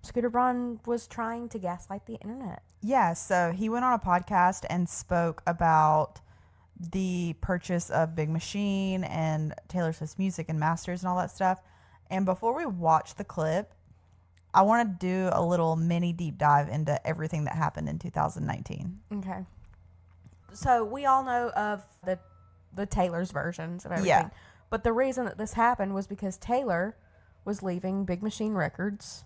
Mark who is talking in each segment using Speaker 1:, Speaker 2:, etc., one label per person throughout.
Speaker 1: Scooter Braun was trying to gaslight the internet.
Speaker 2: Yeah, so he went on a podcast and spoke about the purchase of Big Machine and Taylor Swift's music and masters and all that stuff. And before we watch the clip, I want to do a little mini deep dive into everything that happened in 2019.
Speaker 1: Okay. So we all know of the Taylor's versions of everything.
Speaker 2: Yeah.
Speaker 1: But the reason that this happened was because Taylor was leaving Big Machine Records.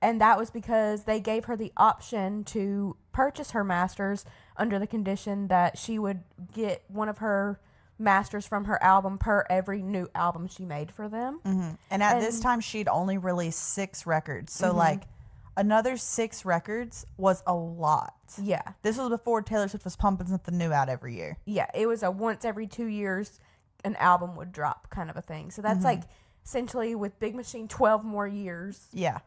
Speaker 1: And that was because they gave her the option to purchase her masters under the condition that she would get one of her masters from her album per every new album she made for them.
Speaker 2: Mm-hmm. And at this time, she'd only released 6 records. So, like, another 6 records was a lot.
Speaker 1: Yeah.
Speaker 2: This was before Taylor Swift was pumping something new out every year.
Speaker 1: Yeah, it was a once every 2 years an album would drop kind of a thing. So that's like essentially with Big Machine 12 more years.
Speaker 2: Yeah.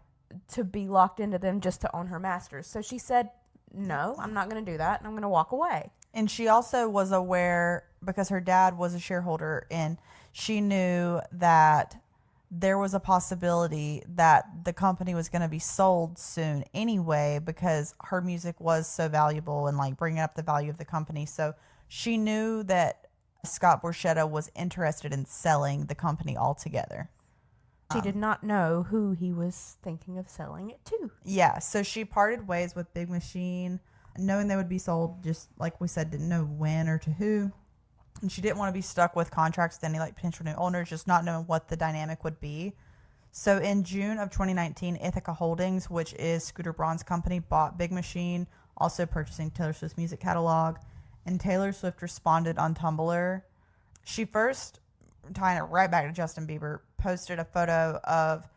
Speaker 1: To be locked into them just to own her masters. So she said, no, I'm not going to do that, and I'm going to walk away.
Speaker 2: And she also was aware, because her dad was a shareholder, and she knew that there was a possibility that the company was going to be sold soon anyway, because her music was so valuable and like bringing up the value of the company. So she knew that Scott Borchetta was interested in selling the company altogether.
Speaker 1: She did not know who he was thinking of selling it to.
Speaker 2: Yeah, so she parted ways with Big Machine, knowing they would be sold, just like we said, didn't know when or to who. And she didn't want to be stuck with contracts with any like potential new owners, just not knowing what the dynamic would be. So in June of 2019, Ithaca Holdings, which is Scooter Braun's company, bought Big Machine, also purchasing Taylor Swift's music catalog. And Taylor Swift responded on Tumblr. She first, tying it right back to Justin Bieber, posted a photo of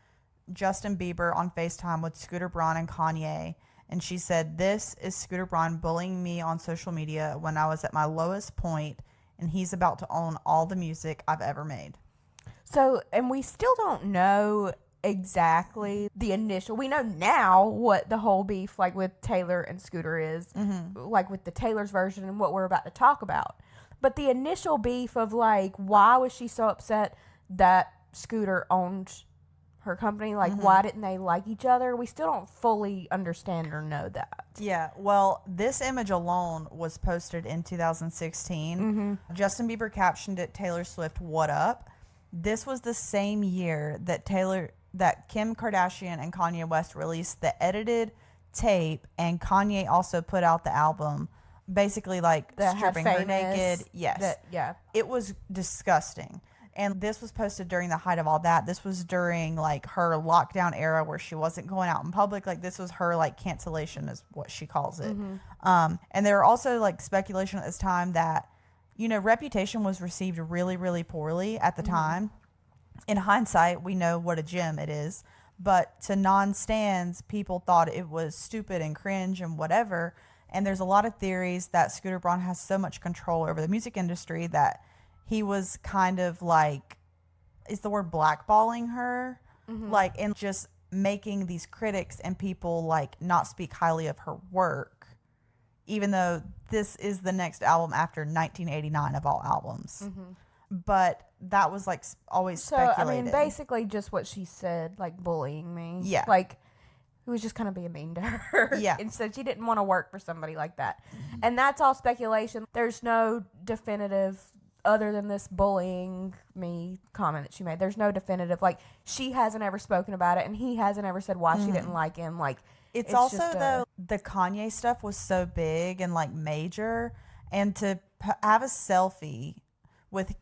Speaker 2: Justin Bieber on FaceTime with Scooter Braun and Kanye. And she said, "This is Scooter Braun bullying me on social media when I was at my lowest point, and he's about to own all the music I've ever made."
Speaker 1: So, and we still don't know exactly the initial. We know now what the whole beef like with Taylor and Scooter is, like with the Taylor's version and what we're about to talk about. But the initial beef of like, why was she so upset that Scooter owned her company? Like, why didn't they like each other? We still don't fully understand or know that.
Speaker 2: Yeah, well, this image alone was posted in 2016. Justin Bieber captioned it, "Taylor Swift, what up?" This was the same year that Kim Kardashian and Kanye West released the edited tape, and Kanye also put out the album, basically like stripping her naked. Yes.
Speaker 1: Yeah.
Speaker 2: It was disgusting. And this was posted during the height of all that. This was during like her lockdown era where she wasn't going out in public. Like this was her like cancellation is what she calls it. And there were also like speculation at this time that, you know, Reputation was received really, really poorly at the time. In hindsight, we know what a gem it is. But to non-stans, people thought it was stupid and cringe and whatever. And there's a lot of theories that Scooter Braun has so much control over the music industry that he was kind of like, is the word blackballing her? Like, and just making these critics and people like not speak highly of her work, even though this is the next album after 1989 of all albums. But that was like always speculated.
Speaker 1: So, I mean, basically just what she said, like bullying me.
Speaker 2: Yeah.
Speaker 1: Like, he was just kind of being mean to her.
Speaker 2: Yeah.
Speaker 1: And so she didn't want to work for somebody like that. And that's all speculation. There's no definitive, other than this bullying me comment that she made. There's no definitive. Like, she hasn't ever spoken about it, and he hasn't ever said why she didn't like him. Like,
Speaker 2: it's also, though, the Kanye stuff was so big and, like, major. And to have a selfie with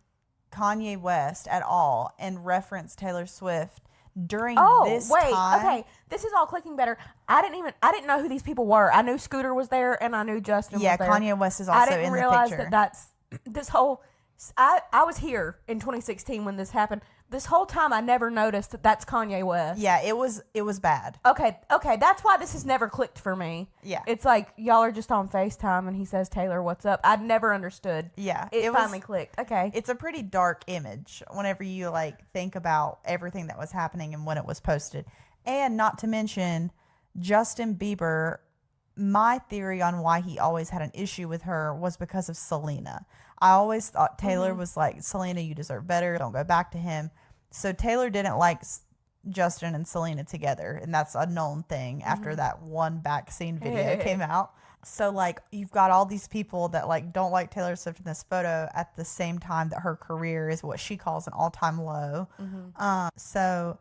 Speaker 2: Kanye West at all and reference Taylor Swift during this time.
Speaker 1: Okay, this is all clicking better. I didn't know who these people were. I knew Scooter was there, and I knew Justin was there.
Speaker 2: Yeah, Kanye West is also in the picture.
Speaker 1: I didn't realize that that's this whole... I was here in 2016 when this happened. This whole time, I never noticed that that's Kanye West.
Speaker 2: Yeah, it was bad.
Speaker 1: Okay, that's why this has never clicked for me.
Speaker 2: Yeah.
Speaker 1: It's like, y'all are just on FaceTime, and he says, "Taylor, what's up?" I'd never understood.
Speaker 2: Yeah.
Speaker 1: It finally clicked. Okay.
Speaker 2: It's a pretty dark image whenever you, like, think about everything that was happening and when it was posted. And not to mention, Justin Bieber, my theory on why he always had an issue with her was because of Selena. I always thought Taylor was like, "Selena, you deserve better. Don't go back to him." So Taylor didn't like Justin and Selena together, and that's a known thing after that one back scene video came out. So like you've got all these people that like don't like Taylor Swift in this photo at the same time that her career is what she calls an all-time low. So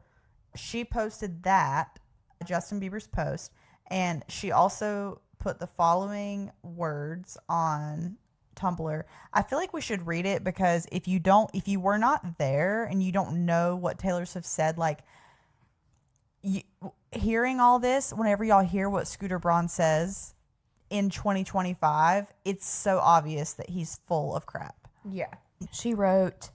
Speaker 2: she posted that, Justin Bieber's post, and she also put the following words on Tumblr. I feel like we should read it because if you were not there and you don't know what Taylor Swift said, like hearing all this, whenever y'all hear what Scooter Braun says in 2025, it's so obvious that he's full of crap.
Speaker 1: Yeah. She wrote,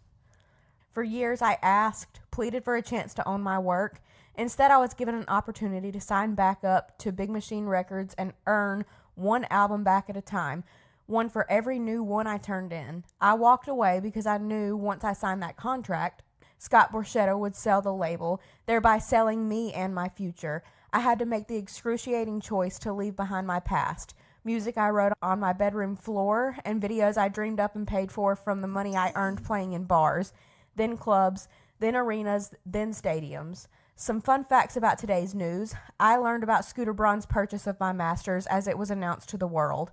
Speaker 1: "For years I asked, pleaded for a chance to own my work. Instead, I was given an opportunity to sign back up to Big Machine Records and earn one album back at a time, one for every new one I turned in. I walked away because I knew once I signed that contract, Scott Borchetta would sell the label, thereby selling me and my future. I had to make the excruciating choice to leave behind my past. Music I wrote on my bedroom floor and videos I dreamed up and paid for from the money I earned playing in bars, then clubs, then arenas, then stadiums. Some fun facts about today's news. I learned about Scooter Braun's purchase of my masters as it was announced to the world.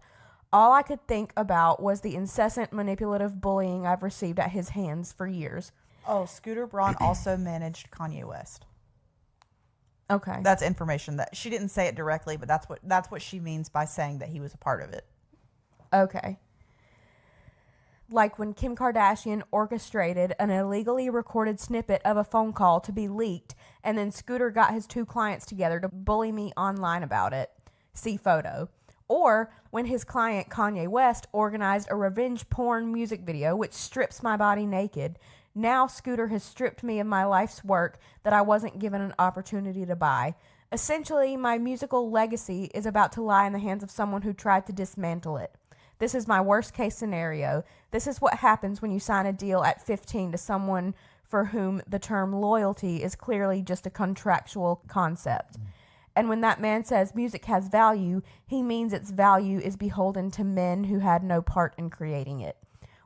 Speaker 1: All I could think about was the incessant manipulative bullying I've received at his hands for years."
Speaker 2: Oh, Scooter Braun also managed Kanye West.
Speaker 1: Okay.
Speaker 2: That's information that she didn't say it directly, but that's what she means by saying that he was a part of it.
Speaker 1: Okay. Like when Kim Kardashian orchestrated an illegally recorded snippet of a phone call to be leaked, and then Scooter got his two clients together to bully me online about it. See photo. Or when his client Kanye West organized a revenge porn music video which strips my body naked. Now Scooter has stripped me of my life's work that I wasn't given an opportunity to buy. Essentially, my musical legacy is about to lie in the hands of someone who tried to dismantle it. This is my worst case scenario. This is what happens when you sign a deal at 15 to someone for whom the term loyalty is clearly just a contractual concept. And when that man says music has value, he means its value is beholden to men who had no part in creating it.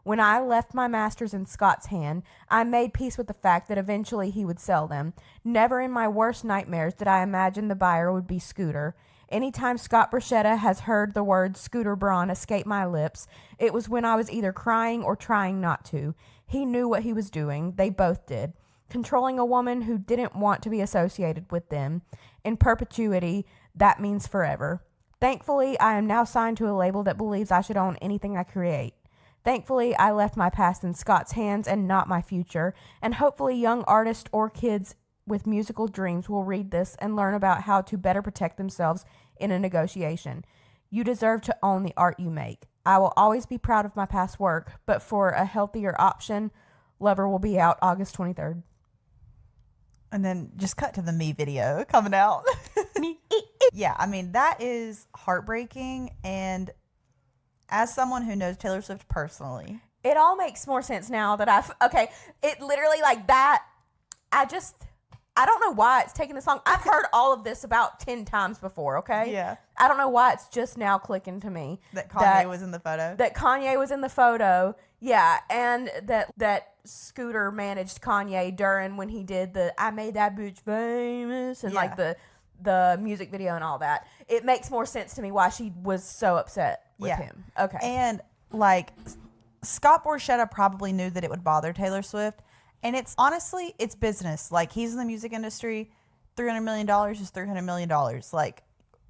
Speaker 1: When I left my masters in Scott's hand, I made peace with the fact that eventually he would sell them. Never in my worst nightmares did I imagine the buyer would be Scooter. Anytime Scott Borchetta has heard the word Scooter Braun escape my lips, it was when I was either crying or trying not to. He knew what he was doing. They both did. Controlling a woman who didn't want to be associated with them. In perpetuity, that means forever. Thankfully, I am now signed to a label that believes I should own anything I create. Thankfully, I left my past in Scott's hands and not my future, and hopefully young artists or kids with musical dreams will read this and learn about how to better protect themselves in a negotiation. You deserve to own the art you make. I will always be proud of my past work, but for a healthier option, Lover will be out August 23rd.
Speaker 2: And then just cut to the Me video coming out. Yeah, I mean, that is heartbreaking, and as someone who knows Taylor Swift personally,
Speaker 1: it all makes more sense now that it literally like that. I don't know why it's taking this long. I've heard all of this about 10 times before, okay?
Speaker 2: Yeah.
Speaker 1: I don't know why it's just now clicking to me.
Speaker 2: That Kanye was in the photo?
Speaker 1: That Kanye was in the photo, yeah, and that Scooter managed Kanye during when he did the I Made That Bitch Famous and like the music video and all that. It makes more sense to me why she was so upset with him. Okay.
Speaker 2: And like Scott Borchetta probably knew that it would bother Taylor Swift. And it's honestly, it's business. Like, he's in the music industry. $300 million is $300 million. Like,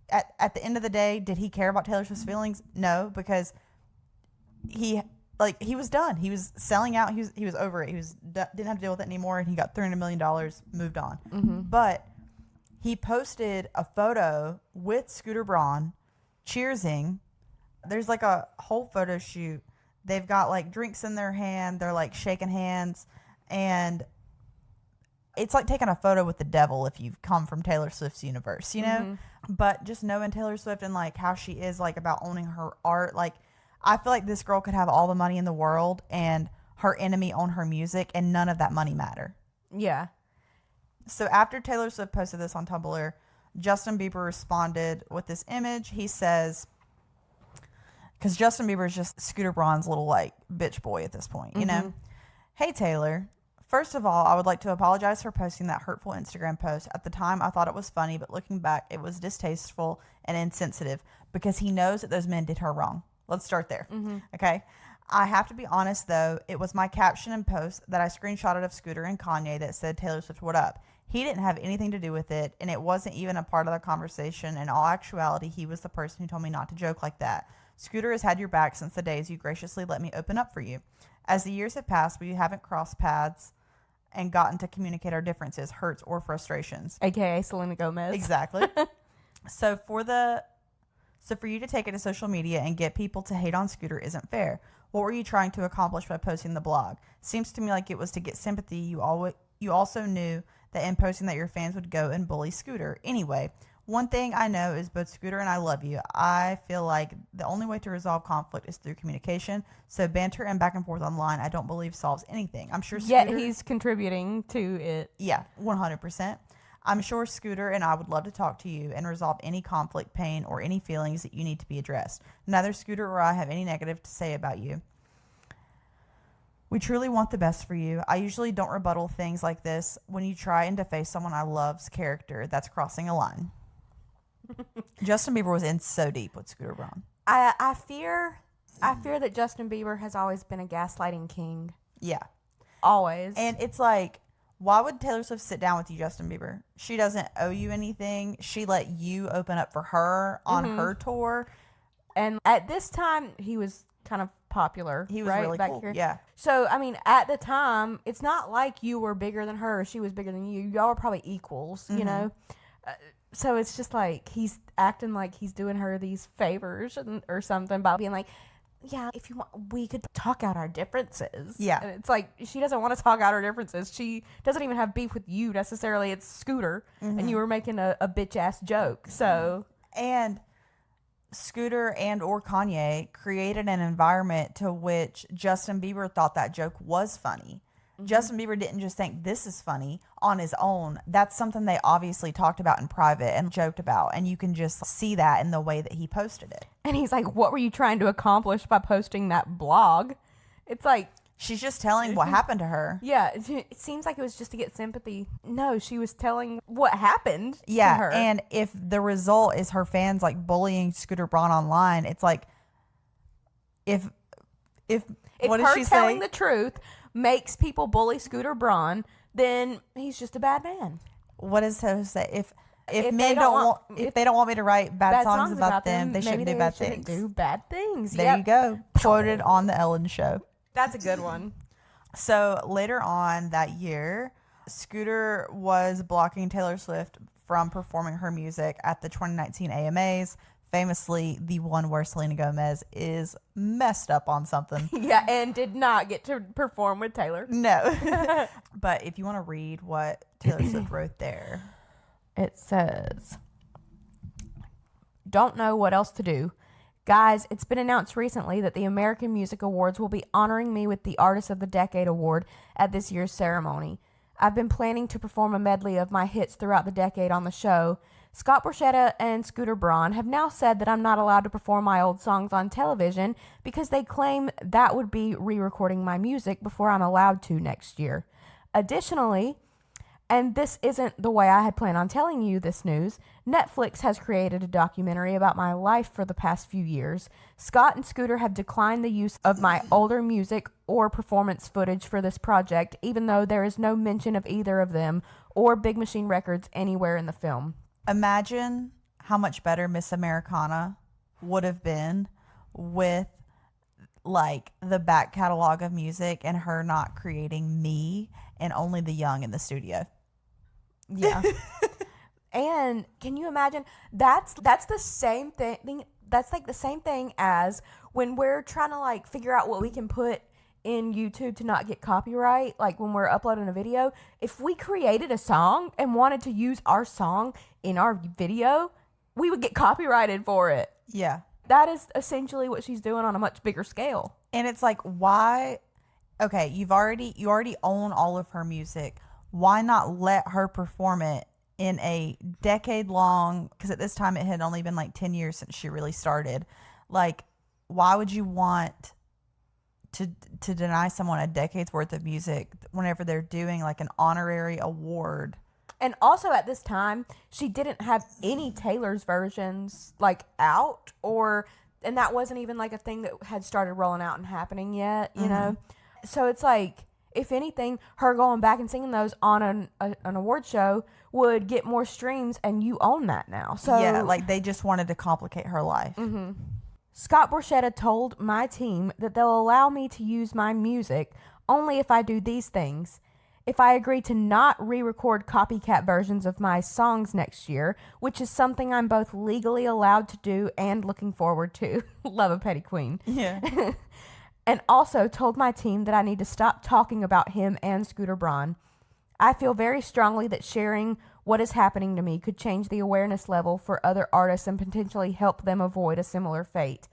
Speaker 2: at the end of the day, did he care about Taylor Swift's feelings? No, because he was done. He was selling out. He was over it. Didn't have to deal with it anymore. And he got $300 million, moved on. Mm-hmm. But he posted a photo with Scooter Braun cheersing. There's like a whole photo shoot. They've got like drinks in their hand. They're like shaking hands. And it's like taking a photo with the devil if you've come from Taylor Swift's universe, you know? Mm-hmm. But just knowing Taylor Swift and like how she is like about owning her art, like I feel like this girl could have all the money in the world and her enemy own her music and none of that money matter.
Speaker 1: Yeah.
Speaker 2: So after Taylor Swift posted this on Tumblr, Justin Bieber responded with this image. He says, because Justin Bieber is just Scooter Braun's little like bitch boy at this point, you know? Hey Taylor, First of all, I would like to apologize for posting that hurtful Instagram post. At the time, I thought it was funny, but looking back, it was distasteful and insensitive because he knows that those men did her wrong. Let's start there. Okay? I have to be honest, though. It was my caption and post that I screenshotted of Scooter and Kanye that said Taylor Swift, what up? He didn't have anything to do with it, and it wasn't even a part of the conversation. In all actuality, he was the person who told me not to joke like that. Scooter has had your back since the days you graciously let me open up for you. As the years have passed, we haven't crossed paths and gotten to communicate our differences, hurts, or frustrations.
Speaker 1: AKA Selena Gomez.
Speaker 2: Exactly. So for you to take it to social media and get people to hate on Scooter isn't fair. What were you trying to accomplish by posting the blog? Seems to me like it was to get sympathy. You also knew that in posting that your fans would go and bully Scooter. Anyway, one thing I know is both Scooter and I love you. I feel like the only way to resolve conflict is through communication. So banter and back and forth online, I don't believe solves anything. I'm sure Scooter...
Speaker 1: Yet he's contributing to it.
Speaker 2: Yeah, 100%. I'm sure Scooter and I would love to talk to you and resolve any conflict, pain, or any feelings that you need to be addressed. Neither Scooter or I have any negative to say about you. We truly want the best for you. I usually don't rebuttal things like this. When you try and deface someone I love's character, that's crossing a line. Justin Bieber was in so deep with Scooter Braun.
Speaker 1: I fear that Justin Bieber has always been a gaslighting king.
Speaker 2: Yeah.
Speaker 1: Always.
Speaker 2: And it's like, why would Taylor Swift sit down with you, Justin Bieber? She doesn't owe you anything. She let you open up for her on her tour.
Speaker 1: And at this time, he was kind of popular.
Speaker 2: He was
Speaker 1: right?
Speaker 2: really
Speaker 1: back
Speaker 2: cool.
Speaker 1: here.
Speaker 2: Yeah.
Speaker 1: So, I mean, at the time, it's not like you were bigger than her. She was bigger than you. Y'all were probably equals, you know? So it's just like he's acting like he's doing her these favors or something by being like, yeah, if you want, we could talk out our differences.
Speaker 2: Yeah.
Speaker 1: And it's like, she doesn't want to talk out her differences. She doesn't even have beef with you necessarily. It's Scooter. And you were making a bitch ass joke. So.
Speaker 2: And Scooter and or Kanye created an environment to which Justin Bieber thought that joke was funny. Justin Bieber didn't just think this is funny on his own. That's something they obviously talked about in private and joked about. And you can just see that in the way that he posted it.
Speaker 1: And he's like, what were you trying to accomplish by posting that blog? It's like,
Speaker 2: she's just telling what happened to her.
Speaker 1: yeah, it seems like it was just to get sympathy. No, she was telling what happened to her.
Speaker 2: And if the result is her fans like bullying Scooter Braun online, it's like, if what did
Speaker 1: her
Speaker 2: she
Speaker 1: telling
Speaker 2: say?
Speaker 1: the truth makes people bully Scooter Braun, then he's just a bad man.
Speaker 2: What does her say? If
Speaker 1: If
Speaker 2: men
Speaker 1: they
Speaker 2: don't want me to write bad songs about them, they
Speaker 1: maybe
Speaker 2: shouldn't do bad things.
Speaker 1: Do bad things.
Speaker 2: There you go. Quoted on the Ellen Show.
Speaker 1: That's a good one.
Speaker 2: So later on that year, Scooter was blocking Taylor Swift from performing her music at the 2019 AMAs. Famously, the one where Selena Gomez is messed up on something.
Speaker 1: Yeah, and did not get to perform with Taylor.
Speaker 2: No. But if you want to read what Taylor Swift wrote there.
Speaker 1: It says, don't know what else to do. Guys, it's been announced recently that the American Music Awards will be honoring me with the Artist of the Decade award at this year's ceremony. I've been planning to perform a medley of my hits throughout the decade on the show. Scott Borchetta and Scooter Braun have now said that I'm not allowed to perform my old songs on television because they claim that would be re-recording my music before I'm allowed to next year. Additionally, and this isn't the way I had planned on telling you this news, Netflix has created a documentary about my life for the past few years. Scott and Scooter have declined the use of my older music or performance footage for this project, even though there is no mention of either of them or Big Machine Records anywhere in the film.
Speaker 2: Imagine how much better Miss Americana would have been with like the back catalog of music and her not creating me and only the young in the studio.
Speaker 1: Yeah. And can you imagine that's the same thing. That's like the same thing as when we're trying to like figure out what we can put in YouTube to not get copyright, like when we're uploading a video. If we created a song and wanted to use our song in our video, we would get copyrighted for it.
Speaker 2: Yeah.
Speaker 1: That is essentially what she's doing on a much bigger scale.
Speaker 2: And it's like, why? Okay, you already own all of her music. Why not let her perform it in a decade long? Because at this time it had only been like 10 years since she really started. Like, why would you want to deny someone a decade's worth of music whenever they're doing like an honorary award.
Speaker 1: And also at this time, she didn't have any Taylor's versions like out, and that wasn't even like a thing that had started rolling out and happening yet, you know? So it's like, if anything, her going back and singing those on an award show would get more streams, and you own that now. So
Speaker 2: yeah, like they just wanted to complicate her life.
Speaker 1: Scott Borchetta told my team that they'll allow me to use my music only if I do these things. If I agree to not re-record copycat versions of my songs next year, which is something I'm both legally allowed to do and looking forward to. Love a petty queen.
Speaker 2: Yeah.
Speaker 1: And also told my team that I need to stop talking about him and Scooter Braun. I feel very strongly that sharing what is happening to me could change the awareness level for other artists and potentially help them avoid a similar fate.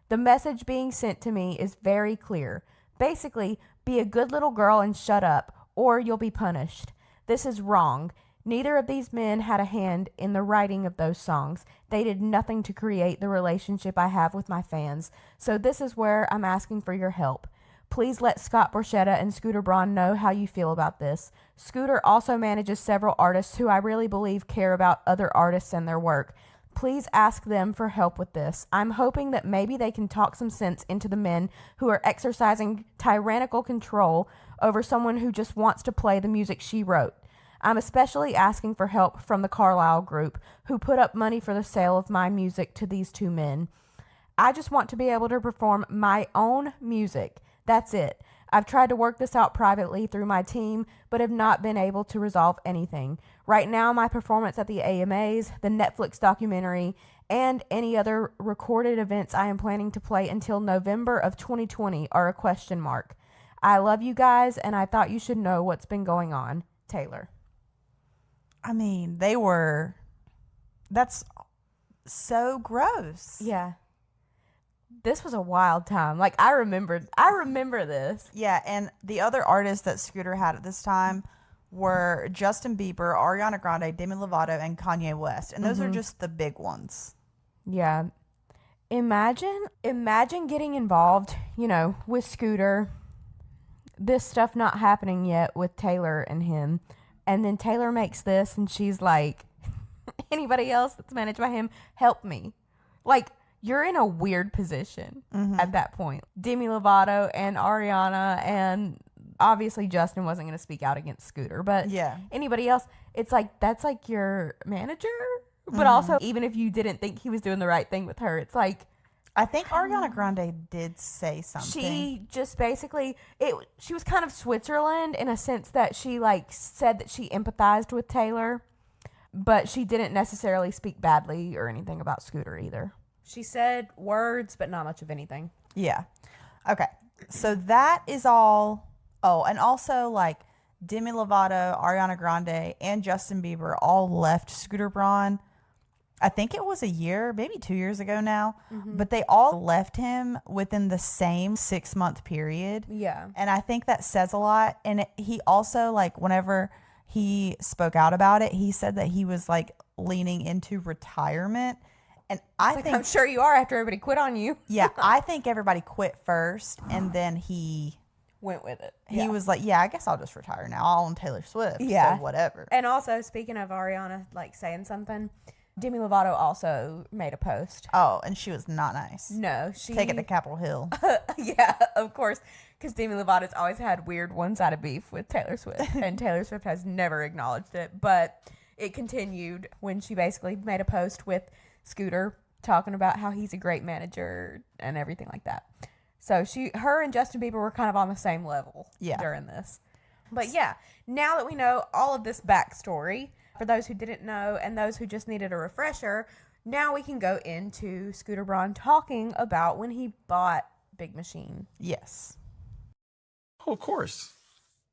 Speaker 1: The message being sent to me is very clear. Basically, be a good little girl and shut up, or you'll be punished. This is wrong. Neither of these men had a hand in the writing of those songs. They did nothing to create the relationship I have with my fans. So this is where I'm asking for your help. Please let Scott Borchetta and Scooter Braun know how you feel about this. Scooter also manages several artists who I really believe care about other artists and their work. Please ask them for help with this. I'm hoping that maybe they can talk some sense into the men who are exercising tyrannical control over someone who just wants to play the music she wrote. I'm especially asking for help from the Carlisle Group, who put up money for the sale of my music to these two men. I just want to be able to perform my own music. That's it. I've tried to work this out privately through my team, but have not been able to resolve anything. Right now, my performance at the AMAs, the Netflix documentary, and any other recorded events I am planning to play until November of 2020 are a question mark. I love you guys, and I thought you should know what's been going on. Taylor.
Speaker 2: I mean, that's so gross.
Speaker 1: Yeah. This was a wild time. Like, I remember this.
Speaker 2: Yeah, and the other artists that Scooter had at this time were Justin Bieber, Ariana Grande, Demi Lovato, and Kanye West. And those are just the big ones.
Speaker 1: Yeah. Imagine getting involved, with Scooter. This stuff not happening yet with Taylor and him. And then Taylor makes this and she's like, anybody else that's managed by him, help me. Like, you're in a weird position at that point. Demi Lovato and Ariana, and obviously Justin wasn't going to speak out against Scooter, but anybody else, it's like, that's like your manager. But also, even if you didn't think he was doing the right thing with her, it's like,
Speaker 2: I think Ariana Grande did say something.
Speaker 1: She just basically, she was kind of Switzerland in a sense that she said that she empathized with Taylor, but she didn't necessarily speak badly or anything about Scooter either. She said words, but not much of anything.
Speaker 2: Yeah. Okay. So that is all. Oh, and also Demi Lovato, Ariana Grande, and Justin Bieber all left Scooter Braun. I think it was a year, maybe 2 years ago now, but they all left him within the same 6-month period.
Speaker 1: Yeah.
Speaker 2: And I think that says a lot. And he also, whenever he spoke out about it, he said that he was leaning into retirement. And I think
Speaker 1: I'm sure you are after everybody quit on you.
Speaker 2: Yeah, I think everybody quit first, and then he
Speaker 1: went with it.
Speaker 2: He was like, yeah, I guess I'll just retire now. I'll own Taylor Swift.
Speaker 1: Yeah.
Speaker 2: So whatever.
Speaker 1: And also, speaking of Ariana, saying something, Demi Lovato also made a post.
Speaker 2: Oh, and she was not nice.
Speaker 1: No, she...
Speaker 2: Take it to Capitol Hill.
Speaker 1: Yeah, of course. Because Demi Lovato's always had weird one-sided beef with Taylor Swift. And Taylor Swift has never acknowledged it. But it continued when she basically made a post with Scooter talking about how he's a great manager and everything like that. So her and Justin Bieber were kind of on the same level during this. But yeah, now that we know all of this backstory, for those who didn't know and those who just needed a refresher, now we can go into Scooter Braun talking about when he bought Big Machine.
Speaker 2: Yes.
Speaker 3: Oh, of course.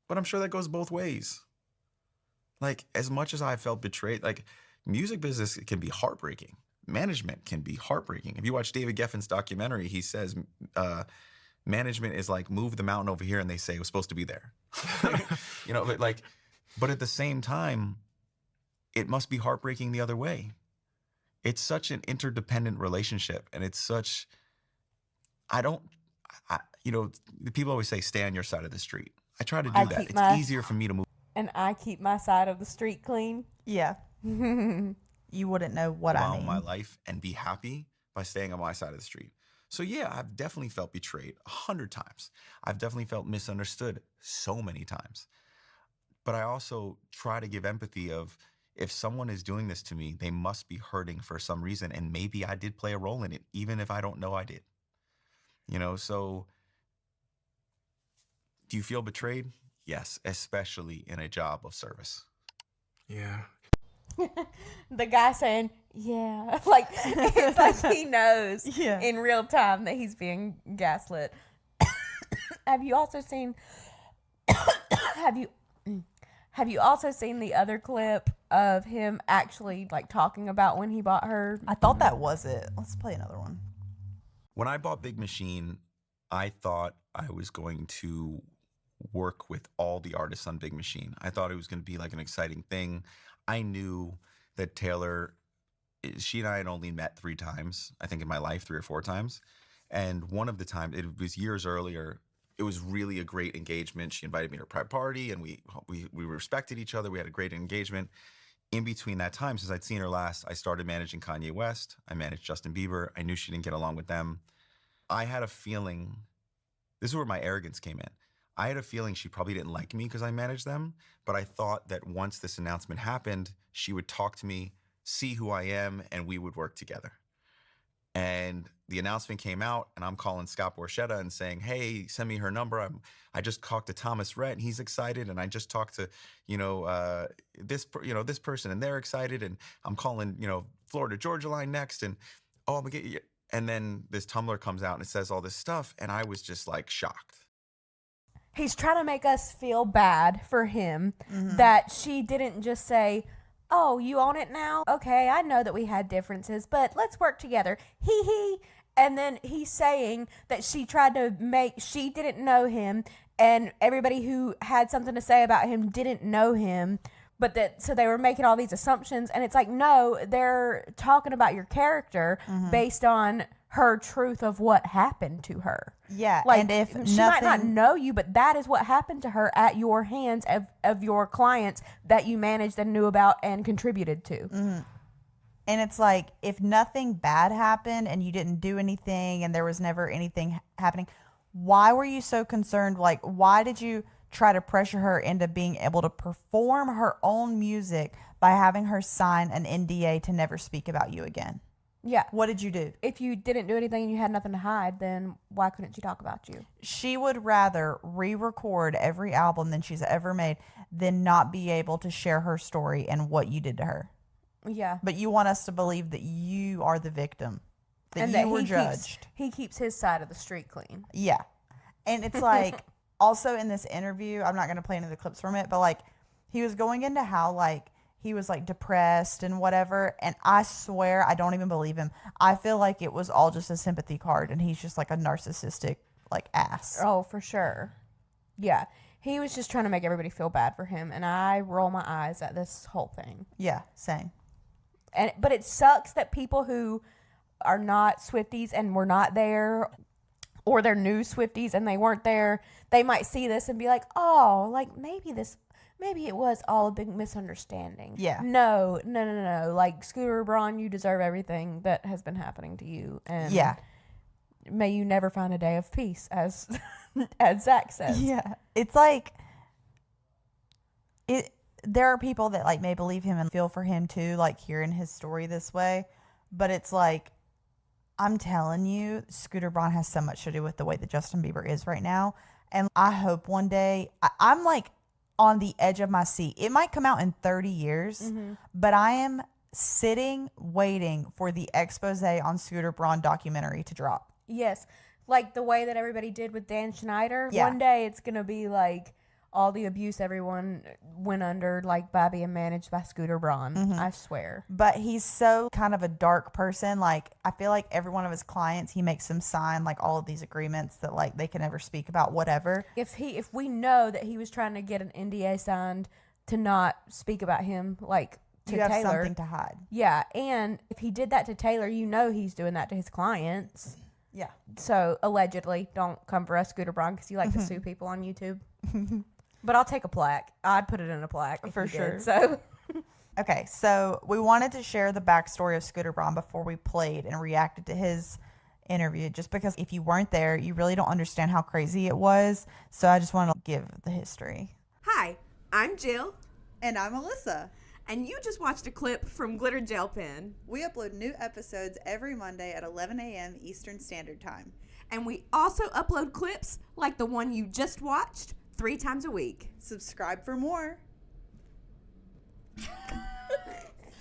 Speaker 3: But I'm sure that goes both ways. As much as I felt betrayed, music business can be heartbreaking. Management can be heartbreaking. If you watch David Geffen's documentary, he says management is move the mountain over here, and they say it was supposed to be there. But at the same time, it must be heartbreaking the other way. It's such an interdependent relationship, and it's such, you know, the people always say, stay on your side of the street. I try to do
Speaker 1: I
Speaker 3: that.
Speaker 1: keep
Speaker 3: It's
Speaker 1: my-
Speaker 3: easier for me to move
Speaker 1: And I keep my side of the street clean.
Speaker 2: Yeah. You wouldn't know what I
Speaker 3: on
Speaker 2: mean.
Speaker 3: my life and be happy by staying on my side of the street. So yeah, I've definitely felt betrayed 100 times. I've definitely felt misunderstood so many times. But I also try to give empathy of, if someone is doing this to me, they must be hurting for some reason. And maybe I did play a role in it, even if I don't know I did. You know, so do you feel betrayed? Yes, especially in a job of service.
Speaker 4: Yeah.
Speaker 1: The guy saying, yeah. Like, it's like he knows
Speaker 2: Yeah.
Speaker 1: in real time that he's being gaslit. Have you also seen have you also seen the other clip of him actually like talking about when he bought her?
Speaker 2: I thought that was it. Let's play another one.
Speaker 3: When I bought Big Machine, I thought I was going to work with all the artists on Big Machine. I thought it was going to be like an exciting thing. I knew that Taylor, she and I had only met 3 times, I think in my life, 3 or 4 times. And one of the times, it was years earlier, it was really a great engagement. She invited me to her private party, and we respected each other. We had a great engagement. In between that time, since I'd seen her last, I started managing Kanye West. I managed Justin Bieber. I knew she didn't get along with them. I had a feeling, this is where my arrogance came in. I had a feeling she probably didn't like me because I managed them, but I thought that once this announcement happened, she would talk to me, see who I am, and we would work together. And the announcement came out, and I'm calling Scott Borchetta and saying, hey, send me her number. I just talked to Thomas Rhett, and he's excited. And I just talked to, this person, and they're excited. And I'm calling, Florida Georgia line next. And, I'm going to get you. And then this Tumblr comes out, and it says all this stuff. And I was just like shocked.
Speaker 1: He's trying to make us feel bad for him that she didn't just say, oh, you own it now? Okay, I know that we had differences, but let's work together. Hee hee. And then he's saying that she didn't know him, and everybody who had something to say about him didn't know him, so they were making all these assumptions. And it's like, no, they're talking about your character based on her truth of what happened to her.
Speaker 2: Yeah,
Speaker 1: like,
Speaker 2: and if
Speaker 1: she might not know you, but that is what happened to her at your hands of your clients that you managed and knew about and contributed to.
Speaker 2: And it's like, if nothing bad happened and you didn't do anything and there was never anything happening, why were you so concerned? Like, why did you try to pressure her into being able to perform her own music by having her sign an NDA to never speak about you again?
Speaker 1: Yeah.
Speaker 2: What did you do?
Speaker 1: If you didn't do anything and you had nothing to hide, then why couldn't she talk about you?
Speaker 2: She would rather re-record every album than she's ever made than not be able to share her story and what you did to her.
Speaker 1: Yeah.
Speaker 2: But you want us to believe that you are the victim, that you were judged.
Speaker 1: He keeps his side of the street clean.
Speaker 2: Yeah. And it's like, also in this interview, I'm not going to play any of the clips from it, but like, he was going into how like he was like depressed and whatever. And I swear, I don't even believe him. I feel like it was all just a sympathy card, and he's just like a narcissistic like ass.
Speaker 1: Oh, for sure. Yeah. He was just trying to make everybody feel bad for him. And I roll my eyes at this whole thing.
Speaker 2: Yeah, same.
Speaker 1: But it sucks that people who are not Swifties and were not there, or they're new Swifties and they weren't there, they might see this and be like, oh, like maybe it was all a big misunderstanding.
Speaker 2: Yeah.
Speaker 1: No. Like, Scooter Braun, you deserve everything that has been happening to you. And
Speaker 2: Yeah.
Speaker 1: may you never find a day of peace, as as Zach says.
Speaker 2: Yeah. It's like, there are people that like may believe him and feel for him too, like hearing his story this way. But it's like, I'm telling you, Scooter Braun has so much to do with the way that Justin Bieber is right now. And I hope one day, I'm like on the edge of my seat. It might come out in 30 years, but I am sitting waiting for the expose on Scooter Braun documentary to drop.
Speaker 1: Yes. Like the way that everybody did with Dan Schneider.
Speaker 2: Yeah.
Speaker 1: One day it's going to be like all the abuse everyone went under, like by being managed by Scooter Braun. I swear.
Speaker 2: But he's so kind of a dark person. Like, I feel like every one of his clients, he makes them sign like all of these agreements that like they can never speak about whatever.
Speaker 1: If we know that he was trying to get an NDA signed to not speak about him, like to
Speaker 2: You have
Speaker 1: Taylor.
Speaker 2: something to hide.
Speaker 1: Yeah, and if he did that to Taylor, you know he's doing that to his clients.
Speaker 2: Yeah.
Speaker 1: So allegedly, don't come for us, Scooter Braun, because you like to sue people on YouTube. But I'll take a plaque. I'd put it in a plaque if
Speaker 2: For
Speaker 1: you did,
Speaker 2: sure.
Speaker 1: so
Speaker 2: Okay, so we wanted to share the backstory of Scooter Braun before we played and reacted to his interview, just because if you weren't there, you really don't understand how crazy it was. So I just want to give the history.
Speaker 4: Hi, I'm Jill,
Speaker 5: And I'm Alyssa.
Speaker 4: and you just watched a clip from Glitter Gel Pen.
Speaker 5: We upload new episodes every Monday at 11 a.m. Eastern Standard Time.
Speaker 4: And we also upload clips like the one you just watched 3 times a week.
Speaker 5: Subscribe for more.